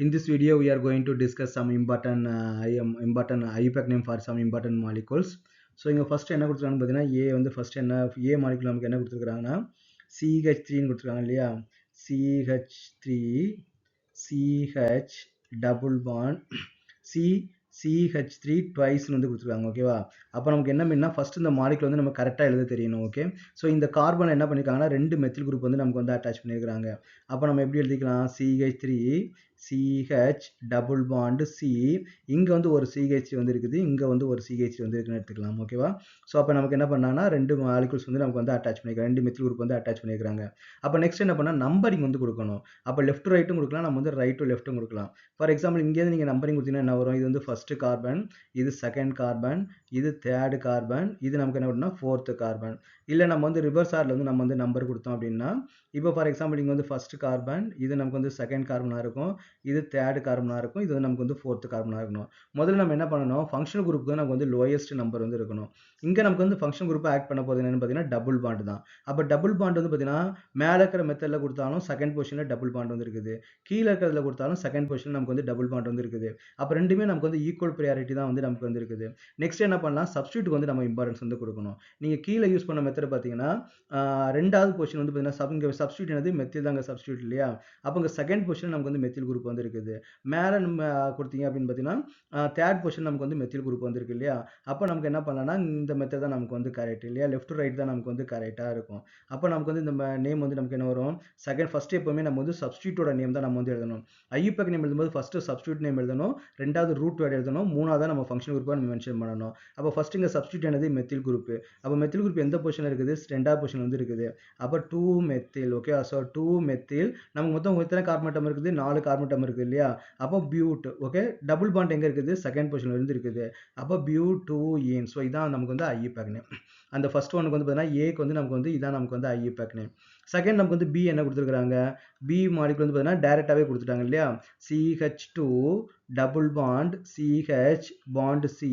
In this video, we are going to discuss some important IUPAC name for some important molecules. So இங்க first என்ன கொடுத்துருக்காங்க பார்த்தீங்கன்னா A வந்து first என்ன A molecule நமக்கு என்ன கொடுத்துருக்காங்கன்னா CH3 ன்னு கொடுத்துருக்காங்க இல்லையா CH3 CH double bond CH3 twice வந்து கொடுத்துருக்காங்க ஓகேவா அப்போ நமக்கு என்ன மீன்னா ஃபர்ஸ்ட் இந்த மாலிகுல் வந்து நம்ம கரெக்டாக எழுத தெரியணும் ஓகே ஸோ இந்த கார்பன் என்ன பண்ணியிருக்காங்கன்னா ரெண்டு மெத்தில் குரூப் வந்து நமக்கு வந்து அட்டாச் பண்ணியிருக்காங்க அப்போ நம்ம எப்படி எழுதிக்கலாம் CH3 CH double bond C இங்கே வந்து ஒரு CH வந்து இருக்குது இங்கே வந்து ஒரு CH வந்து இருக்குன்னு எடுத்துக்கலாம் ஓகேவா ஸோ அப்போ நமக்கு என்ன பண்ணாங்கன்னா ரெண்டு மாலிகுல்ஸ் வந்து நமக்கு வந்து அட்டாச் பண்ணியிருக்காங்க ரெண்டு மெத்தில் குரூப் வந்து அட்டாச் பண்ணியிருக்காங்க அப்போ நெக்ஸ்ட் என்ன பண்ணால் நம்பரிங் வந்து கொடுக்கணும் அப்போ லெஃப்ட் டு ரைட்டும் கொடுக்கலாம் நம்ம வந்து ரைட் டு லெஃப்ட்டும் கொடுக்கலாம் ஃபார் எக்ஸாம்பிள் இங்கேருந்து நீங்கள் நம்பரிங் கொடுத்தீங்கன்னா என்ன வரும் இது வந்து ஃபர்ஸ்ட் கார்பன் இது செகண்ட் கார்பன் இது தேர்டு கார்பன் இது நமக்கு என்ன பண்ணா ஃபோர்த்து கார்பன் இல்லை நம்ம வந்து ரிவர்ஸ் ஆர்டர்ல வந்து நம்ம வந்து நம்பர் கொடுத்தோம் அப்படின்னா இப்போ ஃபார் எக்ஸாம்பிள் இங்கே வந்து ஃபர்ஸ்ட் கார்பன் இது நமக்கு வந்து செகண்ட் கார்பனாக இருக்கும் இது தேர்டு கார்பனாக இருக்கும் இது வந்து நமக்கு வந்து ஃபோர்த்து கார்பனாக இருக்கணும் முதல்ல நம்ம என்ன பண்ணணும் ஃபங்க்ஷனல் குரூப்புக்கு நமக்கு வந்து லோயஸ்ட் நம்பர் வந்து இருக்கணும் இங்கே நமக்கு வந்து ஃபங்க்ஷன் குரூப் ஆக்ட் பண்ண போகிறது என்னன்னு பார்த்தீங்கன்னா டபுள் பாண்ட் தான் அப்போ டபுள் பாண்ட் வந்து பார்த்தீங்கன்னா மேலே இருக்கிற மெத்தடில் கொடுத்தாலும் செகண்ட் பொசிஷனில் டபுள் பாண்ட் வந்து இருக்குது கீழே இருக்கிறதுல கொடுத்தாலும் செகண்ட் பொசிஷன் நமக்கு வந்து டபுள் பாண்ட் வந்து இருக்குது அப்போ ரெண்டுமே நமக்கு வந்து ஈக்குவல் ப்ரியாரிட்டி தான் வந்து நமக்கு வந்து இருக்குது நெக்ஸ்ட் என்ன பண்ணலாம் சப்ஸ்டியூட் வந்து நம்ம இம்பார்ட்டன்ஸ் வந்து கொடுக்கணும் நீங்கள் கீழே யூஸ் பண்ண மெத்தட் பார்த்தீங்கன்னா ரெண்டாவது பொசிஷன் வந்து பார்த்தீங்கன்னா இங்கே சப்ஸ்டியூட் என்னது மெத்தில் தாங்க சப்ஸ்டியூட் இல்லையா அப்போ இங்கே செகண்ட் பொசிஷன் நமக்கு வந்து மெத்தில் குரூப் வந்து இருக்குது மேலே நம்ம கொடுத்தீங்க அப்படின்னு பார்த்தீங்கன்னா தேர்ட் பொசிஷன் நமக்கு வந்து மெத்தில் குரூப் வந்து இருக்கு இல்லையா அப்போ நமக்கு என்ன பண்ணலாம்னா இந்த மெத்தட் தான் நமக்கு வந்து கரெக்ட் இல்லையா லெஃப்ட் டு ரைட் தான் நமக்கு வந்து கரெக்டாக இருக்கும் அப்போ நமக்கு வந்து இந்த நேம் வந்து நமக்கு என்ன வரும் செகண்ட் ஃபர்ஸ்ட் எப்பவுமே நம்ம வந்து சப்ஸ்டியூட்டோட நேம் தான் நம்ம வந்து எழுதணும் ஐயூபேக் நேம் எழுதும்போது ஃபர்ஸ்ட் சப்ஸ்டியூட் நேம் எழுதணும் ரெண்டாவது ரூட் வேர்டு எழுதணும் மூணாவது நம்ம ஃபங்க்ஷன் குரூப்பாக நம்ம மென்ஷன் பண்ணணும் அப்போ ஃபர்ஸ்ட் இங்கே சப்ஸ்டியூட் என்னது மெத்தில் குரூப் அப்போ மெத்தில் குரூப் எந்த பொசிஷன் இருக்குது ரெண்டாவது பொசிஷன் வந்து இருக்குது அப்போ 2 மெத்தில் ஓகே ஸோ 2 மெத்தில் நமக்கு மொத்தம் எத்தனை கார்பன் இருக்குது 4 கார்பன் இருக்குது இல்லையா அப்போ பியூட் ஓகே டபுள் பாண்ட் எங்கே இருக்குது செகண்ட் பொசிஷன்ல இருந்து இருக்குது அப்போ பியூட்டூயின் ஸோ இதான் நமக்கு வந்து ஐயூபேக் நேம் அந்த ஃபர்ஸ்ட் ஒனுக்கு வந்து பார்த்தீங்கன்னா ஏக்கு வந்து நமக்கு வந்து இதான் நமக்கு வந்து ஐயூபேக் நேம் செகண்ட் நமக்கு வந்து பி என்ன கொடுத்துருக்காங்க பி மாலிகுல் வந்து பார்த்தீங்கன்னா டைரெக்டாகவே கொடுத்துட்டாங்க இல்லையா CH2 double bond CH bond C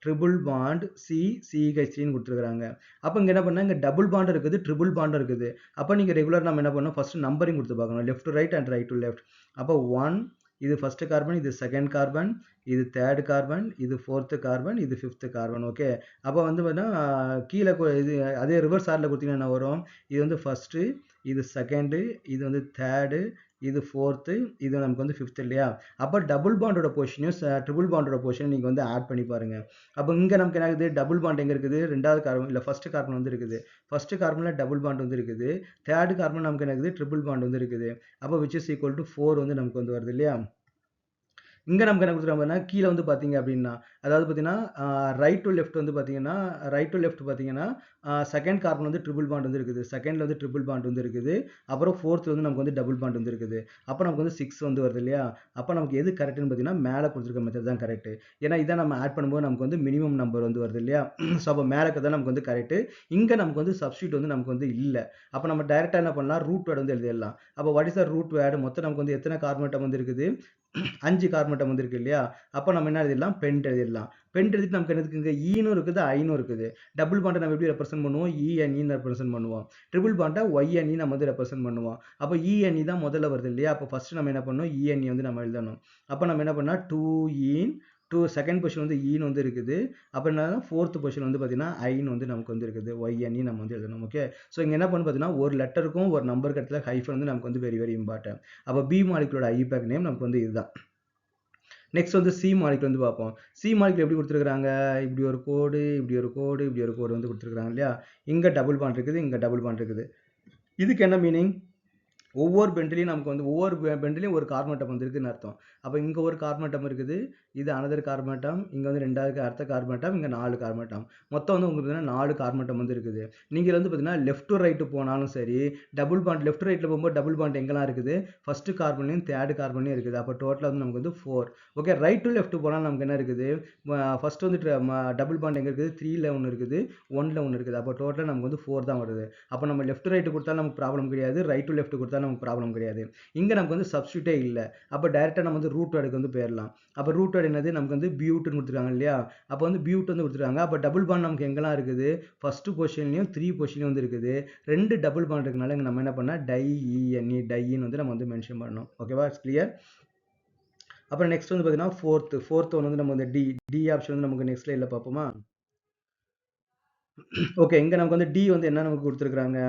triple bond CH3ன்னு கொடுத்துருக்காங்க அப்போ இங்கே என்ன பண்ணால் இங்கே டபுள் பாண்ட் இருக்குது ட்ரிபிள் பாண்ட் இருக்குது அப்போ நீங்கள் ரெகுலர் நம்ம என்ன பண்ணணும் ஃபர்ஸ்ட் நம்பரிங் கொடுத்து பார்க்கணும் left to right and right to left அப்போ 1 இது ஃபர்ஸ்ட் கார்பன் இது செகண்ட் கார்பன் இது தேர்ட் கார்பன் இது ஃபோர்த்து கார்பன் இது ஃபிஃப்த்து கார்பன் ஓகே அப்போ வந்து பார்த்தீங்கன்னா கீழே இது அதே ரிவர்ஸ் ஆர்டரில் கொடுத்தீங்கன்னா என்ன வரும் இது வந்து ஃபர்ஸ்ட்டு இது செகண்டு இது வந்து தேர்டு இது ஃபோர்த்து இது நமக்கு வந்து ஃபிஃப்த் இல்லையா அப்போ டபுள் பாண்டோட பொசிஷனையும் ட்ரிபிள் பாண்டோட பொசிஷன் நீங்கள் வந்து ஆட் பண்ணி பாருங்கள் அப்போ இங்கே நமக்கு என்ன இருக்குது டபுள் பாண்ட் எங்கே இருக்குது ரெண்டாவது கார்பன் இல்லை ஃபர்ஸ்ட் கார்பன் வந்து இருக்குது ஃபர்ஸ்ட் கார்பனில் டபுள் பாண்ட் வந்து இருக்குது தேர்டு கார்பன் நமக்கு என்ன இருக்குது ட்ரிபிள் பாண்ட் வந்து இருக்குது அப்போ விச் இஸ் ஈக்குவல் டு 4 வந்து நமக்கு வந்து வருது இல்லையா இங்கே நமக்கு என்ன கொடுத்துருக்காங்கன்னா கீழே வந்து பார்த்தீங்க அப்படின்னா அதாவது பார்த்தீங்கன்னா ரைட் டு லெஃப்ட் வந்து பார்த்தீங்கன்னா செகண்ட் கார்பன் வந்து ட்ரிபிள் பாண்ட் வந்து இருக்குது செகண்டில் வந்து ட்ரிபிள் பாண்ட் வந்து இருக்குது அப்புறம் ஃபோர்த்தில் வந்து நமக்கு வந்து டபுள் பாண்ட் வந்து இருக்குது அப்போ நமக்கு வந்து 6 வந்து வருது இல்லையா அப்போ நமக்கு எது கரெக்ட்னு பார்த்தீங்கன்னா மேலே கொடுத்துருக்க மெத்தட் தான் கரெக்ட் ஏன்னா இதை நம்ம ஆட் பண்ணும்போது நமக்கு வந்து மினிமம் நம்பர் வந்து வருது இல்லையா ஸோ அப்போ மேலே தான் நமக்கு வந்து கரெக்ட் இங்கே நமக்கு வந்து சப்ஸ்டியூட் வந்து நமக்கு வந்து இல்லை அப்போ நம்ம டைரெக்டாக என்ன பண்ணலாம் ரூட் வேர்டு வந்து எழுதிடலாம் அப்போ what is the root word மொத்தம் நமக்கு வந்து எத்தனை கார்பன் வந்து இருக்குது 5 கார்பன் வந்து இருக்கு இல்லையா அப்போ நம்ம என்ன எழுதிடலாம் பென்ட் எழுதிடலாம் பென்ட் எழுதிட்டு நமக்கு என்ன இருக்குங்க ஈனும் இருக்குது ஐனும் இருக்குது டபுள் பாண்டை நம்ம எப்படி ரெப்ரசென்ட் பண்ணுவோம் இஎன்இ ரெப்ரசென்ட் பண்ணுவோம் ட்ரிபிள் பாண்டை ஒய்என்இ நம்ம வந்து ரெப்ரசென்ட் பண்ணுவோம் அப்போ இஎன்இ தான் முதல்ல வருது இல்லையா அப்போ ஃபர்ஸ்ட் நம்ம என்ன பண்ணணும் இஎன்இ வந்து நம்ம எழுதணும் அப்போ நம்ம என்ன பண்ணால் 2 செகண்ட் பொசிஷன் வந்து ஈன்னு வந்து இருக்குது அப்போ என்ன ஃபோர்த் பொசிஷன் வந்து பார்த்தீங்கன்னா ஐன்னு வந்து நமக்கு வந்து இருக்குது ஒய்என்இ நம்ம வந்து எழுதணும் ஓகே ஸோ இங்கே என்ன பண்ணு பார்த்தீங்கன்னா ஒரு லெட்டருக்கும் ஒரு நம்பருக்கு இடத்துல ஹைஃபன் வந்து நமக்கு வந்து வெரி வெரி இம்பார்ட்டன்ட் அப்போ பி மாலிகுலோட ஐயூபேக் நேம் நமக்கு வந்து இதுதான் நெக்ஸ்ட் வந்து சி மாலிகுல் வந்து பார்ப்போம் சி மாலிகுல் எப்படி கொடுத்துருக்காங்க இப்படி ஒரு கோடு இப்படி ஒரு கோடு இப்படி ஒரு கோடு வந்து கொடுத்துருக்காங்க இல்லையா இங்கே டபுள் பாண்ட் இருக்குது இங்கே டபுள் பாண்ட் இருக்குது இதுக்கு என்ன மீனிங் ஒவ்வொரு பெண்ட்லையும் நமக்கு வந்து ஒவ்வொரு பெண்ட்லையும் ஒரு கார்பன் வந்துருக்குன்னு அர்த்தம் அப்போ இங்கே ஒரு கார்பன் இருக்குது இது அனதர் கார்பன் இங்கே வந்து ரெண்டாவது அடுத்த கார்பன் இங்கே 4 கார்பன் மொத்தம் வந்து உங்களுக்கு 4 கார்பன் வந்து இருக்குது நீங்கள் வந்து பார்த்தீங்கன்னா லெஃப்ட் டு ரைட்டு போனாலும் சரி டபுள் பாண்ட் லெஃப்ட் ரைட்டில் போகும்போது டபுள் பாண்ட் எங்கெல்லாம் இருக்குது ஃபர்ஸ்ட் கார்பன்லையும் தேர்ட் கார்பன்லையும் இருக்குது அப்போ டோட்டலாக வந்து நமக்கு வந்து 4 ஓகே ரைட் டு லெஃப்ட் போனால் நமக்கு என்ன இருக்குது ஃபர்ஸ்ட் வந்து டபுள் பாண்ட் எங்கே இருக்குது 3ல் ஒன்று இருக்குது 1ல் ஒன்று இருக்குது அப்போ டோட்டலாக நமக்கு வந்து 4 தான் வருது அப்போ நம்ம லெஃப்ட் ரைட்டு கொடுத்தா நமக்கு ப்ராப்ளம் கிடையாது ரைட் டு லெஃப்ட் கொடுத்தா நமக்கு ப்ராப்ளம் கிடையாது இங்கே நமக்கு வந்து சப்ஸ்டியூட்டே இல்லை அப்போ டைரெக்டாக நம்ம வந்து ரூட் வேர்டுக்கு வந்து போயிடலாம் அப்போ ரூட் வேர்டு என்னது நமக்கு வந்து பியூட்னு கொடுத்துருக்காங்க இல்லையா அப்போ வந்து பியூட் வந்து கொடுத்துருக்காங்க அப்போ டபுள் பாண்ட் நமக்கு எங்கெல்லாம் இருக்குது ஃபர்ஸ்ட் பொசிஷன்லையும் 3 பொசிஷன்லையும் வந்து இருக்குது 2 டபுள் பாண்ட் இருக்கனால இங்கே நம்ம என்ன பண்ணால் டைஇஎன்இ டைன்னு வந்து நம்ம வந்து மென்ஷன் பண்ணணும் ஓகேவா கிளியர் அப்புறம் நெக்ஸ்ட் வந்து பார்த்தீங்கன்னா ஃபோர்த் ஒன் வந்து நம்ம வந்து டி ஆப்ஷன் வந்து நமக்கு நெக்ஸ்ட் லைனில் பார்ப்போமா? ஓகே, இங்கே நமக்கு வந்து டி வந்து என்ன நமக்கு கொடுத்துருக்குறாங்க?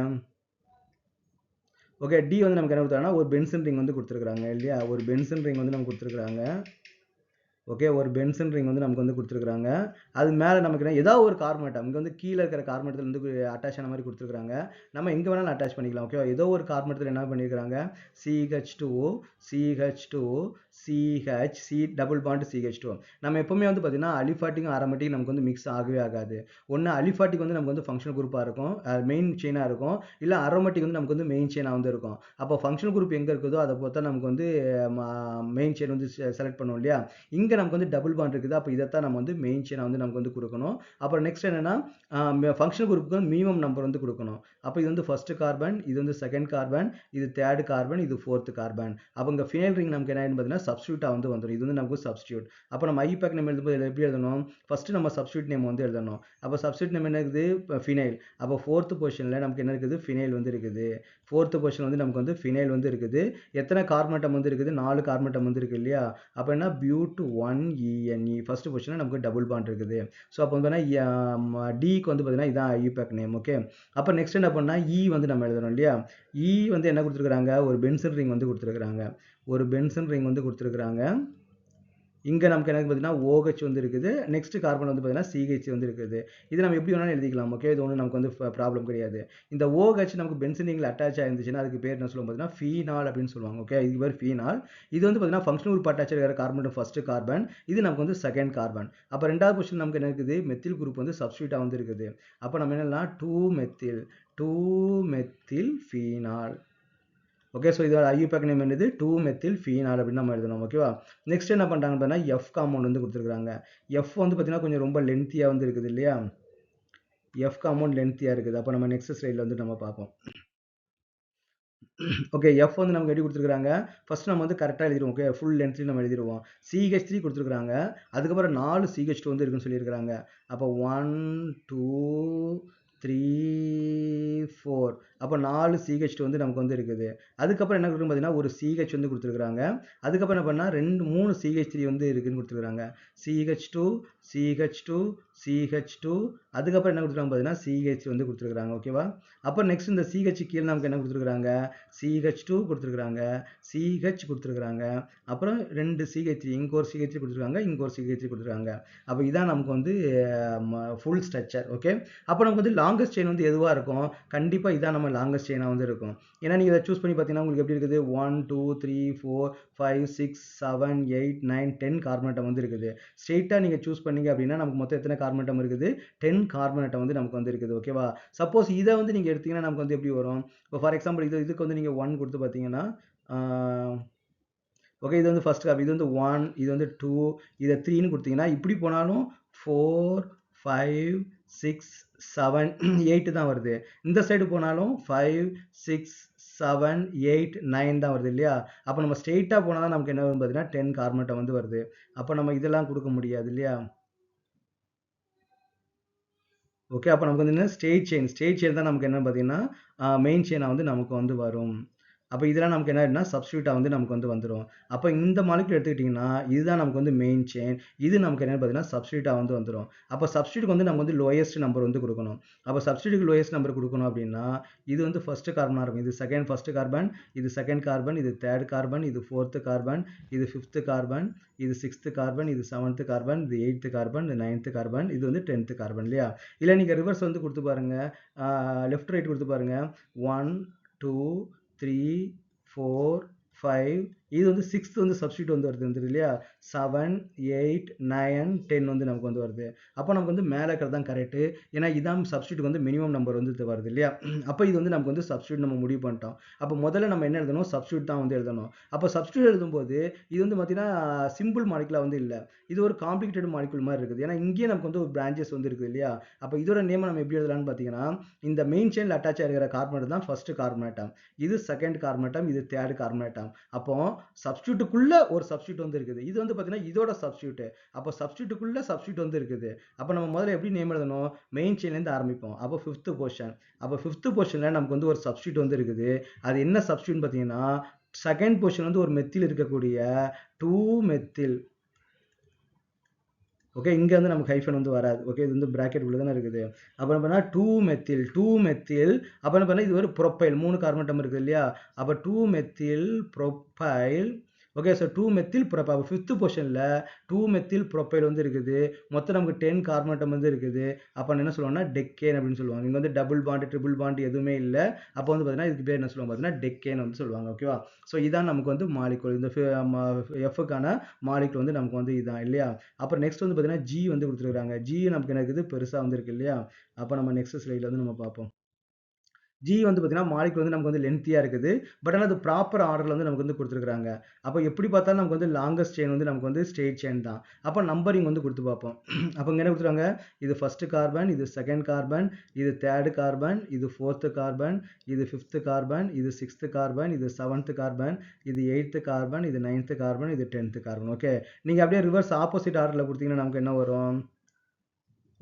ஓகே, டி வந்து நமக்கு என்ன கொடுத்தாங்கன்னா ஒரு பென்சன் ரிங் வந்து கொடுத்துருக்காங்க இல்லையா? ஒரு பென்சன் ரிங் வந்து நமக்கு கொடுத்துருக்காங்க. ஓகே, ஒரு பென்சன் ரிங் வந்து நமக்கு வந்து கொடுத்துருக்காங்க. அது மேலே நமக்கு ஏதாவது ஒரு கார்பனேட்டம் இங்கே வந்து கீழே இருக்கிற கார்பனேட்டத்தில் வந்து அட்டாச் ஆன மாதிரி கொடுத்துருக்காங்க. நம்ம எங்கே வேணாலும் அட்டாச் பண்ணிக்கலாம். ஓகேவா? ஏதோ ஒரு கார்பனேட்டத்தில் என்ன பண்ணியிருக்காங்க, CH2O CH2O CH C double bond CH2O. நம்ம எப்பவுமே வந்து பார்த்தீங்கன்னா அலிஃபாட்டிக்கும் அரோமேட்டிக் நமக்கு வந்து மிக்ஸ் ஆகவே ஆகாது. ஒன்று அலிஃபாட்டிக் வந்து நமக்கு வந்து ஃபங்க்ஷனல் குரூப்பாக இருக்கும், மெயின் செயினாக இருக்கும், இல்லை அரோமேட்டிக் வந்து நமக்கு வந்து மெயின் செயினாக வந்து இருக்கும். அப்போ ஃபங்க்ஷனல் குரூப் எங்கே இருக்குதோ அதை பொறுத்தா நமக்கு வந்து மெயின் செயின் வந்து செலக்ட் பண்ணுவோம் இல்லையா? இங்கே நமக்கு வந்து டபுள் பாண்ட் இருக்குது. அப்போ இதைத்தான் நம்ம வந்து மெயின் செயினை வந்து நமக்கு வந்து கொடுக்கணும். அப்புறம் நெக்ஸ்ட் என்னன்னா ஃபங்க்ஷனல் குரூப்புக்கு மினிமம் நம்பர் வந்து கொடுக்கணும். அப்போ இது வந்து ஃபர்ஸ்ட் கார்பன், இது வந்து செகண்ட் கார்பன், இது தேர்ட் கார்பன், இது ஃபோர்த் கார்பன். அப்போ இங்கே ஃபினைல் ரிங் நமக்கு என்ன பார்த்தீங்கன்னா சப்ஸ்டியூட்டாக வந்து வந்துடும். இது வந்து நமக்கு சப்ஸ்டியூட். அப்போ நம்ம ஐபேக் நேம் எழுதும்போது எப்படி எழுதணும்? ஃபர்ஸ்ட் நம்ம சப்ஸ்டியூட் நேம் வந்து எழுதணும். அப்போ சப்ஸ்டியூட் நேம் என்ன இருக்குது? ஃபினைல். அப்போ ஃபோர்த் பொசிஷனில் நமக்கு என்ன இருக்குது? ஃபினைல் வந்து இருக்குது. ஃபோர்த் பொசிஷன் வந்து நமக்கு வந்து ஃபினைல் வந்து இருக்குது. எத்தனை கார்பனேட்டம் வந்து இருக்குது? 4 கார்பனேட்டம் வந்து இருக்கு இல்லையா? அப்போ என்ன பியூட் 1ENE ஃபர்ஸ்ட் பொசிஷனில் நமக்கு டபுள் பாண்ட் இருக்குது. ஸோ அப்போ வந்து டிக்கு வந்து பார்த்தீங்கன்னா இதான் ஐபேக் நேம். ஓகே, அப்போ நெக்ஸ்ட் என்ன பண்ணால் இ வந்து நம்ம எழுதணும் இல்லையா? இ வந்து என்ன கொடுத்துருக்காங்க? ஒரு பென்சன் ரிங் வந்து கொடுத்துருக்காங்க. ஒரு பென்சன் ரிங் வந்து கொடுத்துருக்காங்க. இங்கே நமக்கு என்ன பார்த்தீங்கன்னா OH வந்து இருக்குது. நெக்ஸ்ட் கார்பன் வந்து பார்த்தீங்கன்னா CH வந்து இருக்குது. இது நம்ம எப்படி வேணாலும் எழுதிக்கலாம். ஓகே, இது ஒன்றும் நமக்கு வந்து ப்ராப்ளம் கிடையாது. இந்த OH நமக்கு பென்சன் ரிங்கில் அட்டாச் ஆயிருந்துச்சுன்னா அதுக்கு பேர் என்ன சொல்லுவோம் பார்த்தீங்கன்னா ஃபீனால் அப்படின்னு சொல்லுவாங்க. ஓகே, இது பேர் ஃபீனால். இது வந்து பார்த்தீங்கன்னா ஃபங்க்ஷனல் குரூப் அட்டாச் ஆகிற கார்பன் ஃபர்ஸ்ட் கார்பன், இது நமக்கு வந்து செகண்ட் கார்பன். அப்போ ரெண்டாவது பொசிஷன் நமக்கு என்ன இருக்குது? மெத்தில் குரூப் வந்து சப்ஸ்டியூட்டாக வந்து இருக்குது. அப்போ நம்ம என்னன்னா 2 மெத்தில் ஃபீனால். ஓகே, ஸோ இதோட ஐயூபேக் நேம் என்னது? 2 மெத்தில் ஃபீனால் அப்படின்னு நம்ம எழுதணும். ஓகேவா? நெக்ஸ்ட் என்ன பண்ணுறாங்க பார்த்தீங்கன்னா எஃப் காம்பவுண்ட் வந்து கொடுத்துருக்காங்க. எஃப் வந்து பார்த்தீங்கன்னா கொஞ்சம் ரொம்ப லென்த்தியாக வந்து இருக்குது இல்லையா? எஃப் காம்பவுண்ட் லென்த்தியாக இருக்குது. அப்போ நம்ம நெக்ஸ்ட் ஸ்லைடில் வந்து நம்ம பார்ப்போம். ஓகே, எஃப் வந்து நமக்கு எப்படி கொடுத்துருக்காங்க? ஃபர்ஸ்ட் நம்ம வந்து கரெக்டாக எழுதிடுவோம். ஓகே, ஃபுல் லென்த்லையும் நம்ம எழுதிடுவோம். CH3 கொடுத்துருக்காங்க. அதுக்கப்புறம் 4 CH2 வந்து இருக்குன்னு சொல்லியிருக்காங்க. அப்போ 1 2 3 4 அப்போ 4 CH2 வந்து நமக்கு வந்து இருக்குது. அதுக்கப்புறம் என்ன கொடுக்குன்னு பார்த்தீங்கன்னா ஒரு CH வந்து கொடுத்துருக்காங்க. அதுக்கப்புறம் என்ன பண்ணால் 3 CH3 வந்து இருக்குன்னு கொடுத்துருக்காங்க. CH2 CH2 CH2 அதுக்கப்புறம் என்ன கொடுத்துருக்காங்க பார்த்தீங்கன்னா CH வந்து கொடுத்துருக்காங்க. ஓகேவா? அப்போ நெக்ஸ்ட் இந்த CH கீழே நமக்கு என்ன கொடுத்துருக்காங்க? CH2 கொடுத்துருக்காங்க, CH கொடுத்துருக்காங்க, அப்புறம் 2 CH3 இங்கே ஒரு CH3 கொடுத்துருக்காங்க, இங்கே ஒரு CH3 கொடுத்துருக்காங்க. அப்போ இதான் நமக்கு வந்து ஃபுல் ஸ்ட்ரக்சர். ஓகே, அப்போ நமக்கு வந்து லாங்கஸ்ட் செயின் வந்து எதுவாக இருக்கும்? கண்டிப்பாக இதான் நம்ம லாங்கஸ்ட் செயினாக வந்து இருக்கும். ஏன்னா நீங்கள் இதை சூஸ் பண்ணி பார்த்தீங்கன்னா உங்களுக்கு எப்படி இருக்குது? 1 2 3 4 5 6 7 8 9 10 கார்பனேட்டம் வந்து இருக்குது. ஸ்ட்ரெயிட்டாக நீங்கள் சூஸ் பண்ணீங்க அப்படின்னா நமக்கு மொத்தம் எத்தனை கார்பனேட்டம் இருக்குது? 10 கார்பனேட்டம் வந்து நமக்கு வந்து இருக்குது. ஓகேவா? சப்போஸ் இதை வந்து நீங்கள் எடுத்தீங்கன்னா நமக்கு வந்து எப்படி வரும்? இப்போ ஃபார் எக்ஸாம்பிள் இதுக்கு வந்து நீங்கள் 1 கொடுத்து பார்த்தீங்கன்னா ஓகே, இது வந்து ஃபர்ஸ்ட் காப்பி, இது வந்து 1, இது வந்து 2, இதை 3ன்னு கொடுத்தீங்கன்னா இப்படி போனாலும் 4 5 6 7 8 தான் வருது. இந்த சைடு போனாலும் 5 6 7 8 9 தான் வருது இல்லையா? அப்போ நம்ம ஸ்ட்ரெயிட்டாக போனால் தான் நமக்கு என்ன வரும் பார்த்தீங்கன்னா 10 கார்பனேட்டம் வந்து வருது. அப்போ நம்ம இதெல்லாம் கொடுக்க முடியாது இல்லையா? ஓகே, அப்போ நமக்கு வந்து என்ன ஸ்ட்ரெயிட் செயின் தான் நமக்கு என்ன பார்த்தீங்கன்னா மெயின் செயினாக வந்து நமக்கு வந்து வரும். அப்போ இதெல்லாம் நமக்கு என்ன ஆயிடும்னா சப்ஸ்டியூட்டாக வந்து நமக்கு வந்து வந்துடும். அப்போ இந்த மாலிகுல் எடுத்துக்கிட்டிங்கன்னா இதுதான் நமக்கு வந்து மெயின் செயின், இது நமக்கு என்ன பார்த்தீங்கன்னா சப்ஸ்டியூட்டாக வந்து வந்துடும். அப்போ சப்ஸ்டியூட்டுக்கு வந்து நம்ம வந்து லோயஸ்ட் நம்பர் வந்து கொடுக்கணும். அப்போ சப்ஸ்டியூட்டுக்கு லோயஸ்ட் நம்பர் கொடுக்கணும் அப்படின்னா இது வந்து ஃபர்ஸ்ட் கார்பனாக இருக்கும், இது ஃபர்ஸ்ட் கார்பன், இது செகண்ட் கார்பன், இது தேர்ட் கார்பன், இது ஃபோர்த்து கார்பன், இது ஃபிஃப்த்து கார்பன், இது சிக்ஸ்த்து கார்பன், இது செவன்த்து கார்பன், இது எயித்து கார்பன், இது நைன்த்து கார்பன், இது வந்து 10th கார்பன் இல்லையா? இல்லை நீங்கள் ரிவர்ஸ் வந்து கொடுத்து பாருங்க, லெஃப்ட் ரைட் கொடுத்து பாருங்க, 1 2 3 4 5 இது வந்து 6th வந்து சப்ஸ்டியூட் வந்து வருது இல்லையா? 7 8 9 10 வந்து நமக்கு வந்து வருது. அப்போ நமக்கு வந்து மேலே இருக்கிறது தான் கரெக்டு. ஏன்னா இதான் சப்ஸ்டியூட் வந்து மினிமம் நம்பர் வந்து வருது இல்லையா? அப்போ இது வந்து நமக்கு வந்து சப்ஸ்டியூட் நம்ம முடிவு பண்ணிட்டோம். அப்போ முதல்ல நம்ம என்ன எழுதணும்? சப்ஸ்டியூட் தான் வந்து எழுதணும். அப்போ சப்ஸ்டியூட் எழுதும்போது இது வந்து பார்த்தீங்கன்னா சிம்பிள் மாலிகுலா வந்து இல்லை, இது ஒரு காம்ப்ளிகேட்டட் மாலிகுல் மாதிரி இருக்குது. ஏன்னா இங்கேயே நமக்கு வந்து ஒரு பிரான்ச்சஸ் வந்து இருக்குது இல்லையா? அப்போ இதோட நேம் நம்ம எப்படி எழுதலாம்னு பார்த்தீங்கன்னா இந்த மெயின் செயினில் அட்டாச் ஆகிற கார்பனேட் தான் ஃபர்ஸ்ட் கார்பனேட்டம், இது செகண்ட் கார்பனேட்டம், இது தேர்ட் கார்பனேட்டம். அப்போ சப்ஸ்டியூட்டுக்குள்ள ஒரு சப்ஸ்டியூட் வந்து இருக்குது. இது வந்து பார்த்தீங்கன்னா இதோட சப்ஸ்டியூட். அப்போ சப்ஸ்டியூட்டுக்குள்ள சப்ஸ்டியூட் வந்து இருக்குது. அப்போ நம்ம முதல்ல எப்படி நேம் எழுதணும்? மெயின் செயின்லேருந்து ஆரம்பிப்போம். அப்போ 5th பொசிஷன். அப்போ 5th பொசிஷன்ல நமக்கு வந்து ஒரு சப்ஸ்டியூட் வந்து இருக்குது. அது என்ன சப்ஸ்டியூட்னு பார்த்தீங்கன்னா செகண்ட் பொசிஷன் வந்து ஒரு மெத்தில் இருக்கக்கூடிய 2 மெத்தில். ஓகே, இங்க வந்து நமக்கு ஹைஃபன் வந்து வராது. ஓகே, இது வந்து பிராக்கெட் உள்ள தானே இருக்குது. அப்புறம் பண்ணா 2 மெத்தில் அப்புறம் பண்ணா இது ஒரு ப்ரோப்பைல் 3 கார்பன் அட்டம் இருக்கு இல்லையா? அப்ப 2 methyl propyl. Okay, so 2 methyl propyl. அப்போ 5th பொசிஷன்ல 2 மெத்தில் ப்ரோப்பைல் வந்து இருக்குது. மொத்தம் நமக்கு 10 கார்பன் அட்டம் வந்து இருக்குது. அப்ப என்ன சொல்லுவாங்கன்னா டெக்கேன் அப்படின்னு சொல்லுவாங்க. இங்க வந்து டபுள் பாண்ட் ட்ரிபிள் பாண்ட் எதுவுமே இல்லை. அப்போ வந்து பார்த்தீங்கன்னா இதுக்கு பேர் என்ன சொல்லுவாங்க பார்த்தீங்கன்னா டெக்கேன் வந்து சொல்லுவாங்க. ஓகேவா? ஸோ இதான் நமக்கு வந்து மாலிகுல். இந்த எஃப்க்கான மாலிகுல் வந்து நமக்கு வந்து இதான் இல்லையா? அப்புறம் நெக்ஸ்ட் வந்து பார்த்தீங்கன்னா ஜி வந்து கொடுத்துருக்காங்க. ஜி நமக்கு என்ன இருக்குது பெருசாக வந்து இருக்கு இல்லையா? அப்போ நம்ம நெக்ஸ்ட் ஸ்லைடில் வந்து நம்ம பார்ப்போம். ஜி வந்து பார்த்தீங்கன்னா மாலிகுல் வந்து நமக்கு வந்து லென்த்தியாக இருக்குது. பட் ஆனால் அது ப்ராப்பர் ஆர்டரில் வந்து நமக்கு வந்து கொடுத்துருக்காங்க. அப்போ எப்படி பார்த்தாலும் நமக்கு வந்து லாங்கஸ்ட் செயின் வந்து நமக்கு வந்து ஸ்ட்ரெயிட் செயின் தான். அப்போ நம்பரிங் வந்து கொடுத்து பார்ப்போம். அப்போ இங்கே என்ன கொடுத்துருக்காங்க? இது ஃபர்ஸ்ட் கார்பன், இது செகண்ட் கார்பன், இது தேர்ட் கார்பன், இது ஃபோர்த் கார்பன், இது ஃபிஃப்த் கார்பன், இது சிக்ஸ்த் கார்பன், இது செவன்த் கார்பன், இது எயித்து கார்பன், இது நைன்த் கார்பன், இது 10th கார்பன். ஓகே, நீங்கள் அப்படியே ரிவர்ஸ் ஆப்போசிட் ஆர்டரில் கொடுத்தீங்கன்னா நமக்கு என்ன வரும்?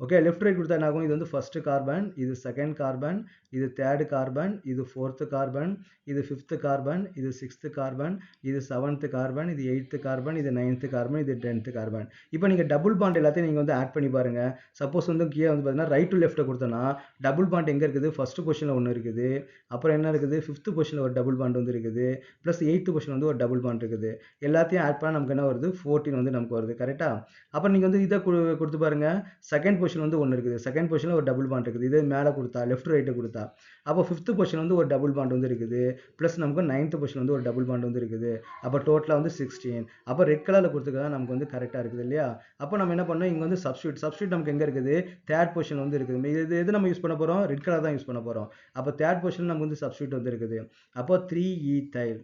ஓகே, லெஃப்ட் ரைட் கொடுத்தா என்ன ஆகும்? இது வந்து ஃபர்ஸ்ட் கார்பன், இது செகண்ட் கார்பன், இது தேர்ட் கார்பன், இது ஃபோர்த் கார்பன், இது ஃபிஃப்த் கார்பன், இது சிக்ஸ்த் கார்பன், இது செவன்த் கார்பன், இது எயித்து கார்பன், இது நைன்த் கார்பன், இது 10th கார்பன். இப்போ நீங்கள் டபுள் பாண்ட் எல்லாத்தையும் நீங்கள் வந்து ஆட் பண்ணி பாருங்க. சப்போஸ் வந்து கீழே வந்து பார்த்தீங்கன்னா ரைட் டு லெஃப்ட்டை கொடுத்தோன்னா டபுள் பாண்ட் எங்கே இருக்குது? ஃபர்ஸ்ட் பொசிஷனில் ஒன்று இருக்குது. அப்புறம் என்ன இருக்குது? 5th பொசிஷனில் ஒரு டபுள் பாண்ட் வந்து இருக்குது. ப்ளஸ் 8th பொசிஷன் வந்து ஒரு டபுள் பாண்ட் இருக்குது. எல்லாத்தையும் ஆட் பண்ணால் நமக்கு என்ன வருது? 14 வந்து நமக்கு வருது. கரெக்டா? அப்போ நீங்கள் வந்து இதை கொடுத்து பாருங்க. செகண்ட் பொசிஷன் வந்து ஒன்று இருக்குது. செகண்ட் பொசிஷனில் ஒரு டபுள் பாண்ட் இருக்குது. இது மேலே கொடுத்தா லெஃப்ட் ரைட்டு கொடுத்தா அப்போ 5th பொசிஷன் வந்து ஒரு டபுள் பாண்ட் வந்து இருக்குது. ப்ளஸ் நமக்கு 9th பொசிஷன் வந்து ஒரு டபுள் பாண்ட் வந்து இருக்குது. அப்போ டோட்டலாக வந்து 16. அப்போ ரெட் கலரில் கொடுத்துருக்கா நமக்கு வந்து கரெக்டாக இருக்குது இல்லையா? அப்போ நம்ம என்ன பண்ணோம்? இங்கே வந்து சப்ஸ்டியூட் நமக்கு எங்கே இருக்குது? தேர்ட் பொசிஷன் வந்து இருக்குது. இது எது நம்ம யூஸ் பண்ண போகிறோம்? ரெட் கலர் தான் யூஸ் பண்ண போகிறோம். அப்போ தேர்ட் பொசிஷன் நமக்கு வந்து சப்ஸ்டியூட் வந்து இருக்குது. அப்போ 3 ஈத்தைல்.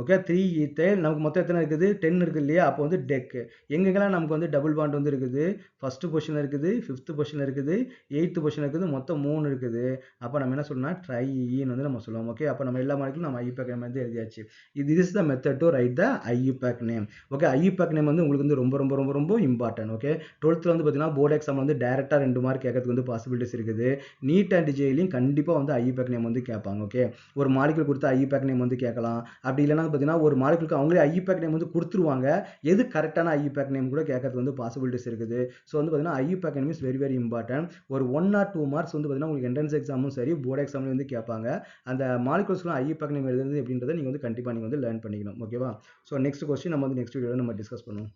ஓகே, 3 ஈத்தைல் நமக்கு மொத்தம் எத்தனை இருக்குது? 10 இருக்குது இல்லையா? அப்போ வந்து டெக். எங்கெங்கெல்லாம் நமக்கு வந்து டபுள் பாண்ட் வந்து இருக்குது? ஃபர்ஸ்ட் பொசிஷன் இருக்குது, 5th பொசிஷன் இருக்குது, 8th பொசிஷன் இருக்குது, மொத்தம் 3 இருக்குது. அப்போ நம்ம என்ன சொல்லணும்னா ட்ரை ஈன்னு வந்து நம்ம சொல்லுவோம். ஓகே, அப்போ நம்ம எல்லா மாலிகுலும் நம்ம ஐயூபேக் நேம் வந்து எழுதியாச்சு. இது is the method to right the IUPAC name. Okay, IUPAC name வந்து உங்களுக்கு வந்து ரொம்ப ரொம்ப ரொம்ப ரொம்ப இம்பார்ட்டன்ட். ஓகே, 12th வந்து பார்த்தீங்கன்னா போர்டு எக்ஸாம் வந்து டேரெக்டாக 2 மார்க் கேட்கறதுக்கு வந்து பாசிபிலிட்டிஸ் இருக்குது. நீட் அண்ட் ஜேயிலையும் கண்டிப்பாக வந்து ஐயூபேக் நேம் வந்து கேட்பாங்க. ஓகே, ஒரு மாலிகுல் கொடுத்து ஐயூபேக் நேம் வந்து கேட்கலாம். அப்படி இல்லைன்னா பார்த்தீங்கன்னா ஒரு மாலிகுலுக்கு அவங்களே ஐயூபேக் நேம் வந்து கொடுத்துருவாங்க. எது கரெக்டான ஐயூபேக் நேம் கூட கேட்கறதுக்கு வந்து பாசிபிலிட்டிஸ் இருக்குது. ஸோ வந்து பார்த்தீங்கன்னா IUPAC name is very very important. ஒரு 1 or 2 மார்க்ஸ் வந்து பார்த்தீங்கன்னா உங்களுக்கு என்ட்ரன்ஸ் எக்ஸாமும் சரி போர்டு எக்ஸாம்லையும் வந்து கேட்பாங்க. அந்த மாலிகுல்ஸ்லாம் ஐயூபேக் நேம் எழுதுறது எப்படின்றத நீங்கள் வந்து கண்டிப்பாக நீங்கள் வந்து லேர்ன் பண்ணிக்கணும். ஓகேவா? ஸோ நெக்ஸ்ட் கொஸ்டின் நம்ம வந்து நெக்ஸ்ட் வீடியோவில் நம்ம டிஸ்கஸ் பண்ணுவோம்.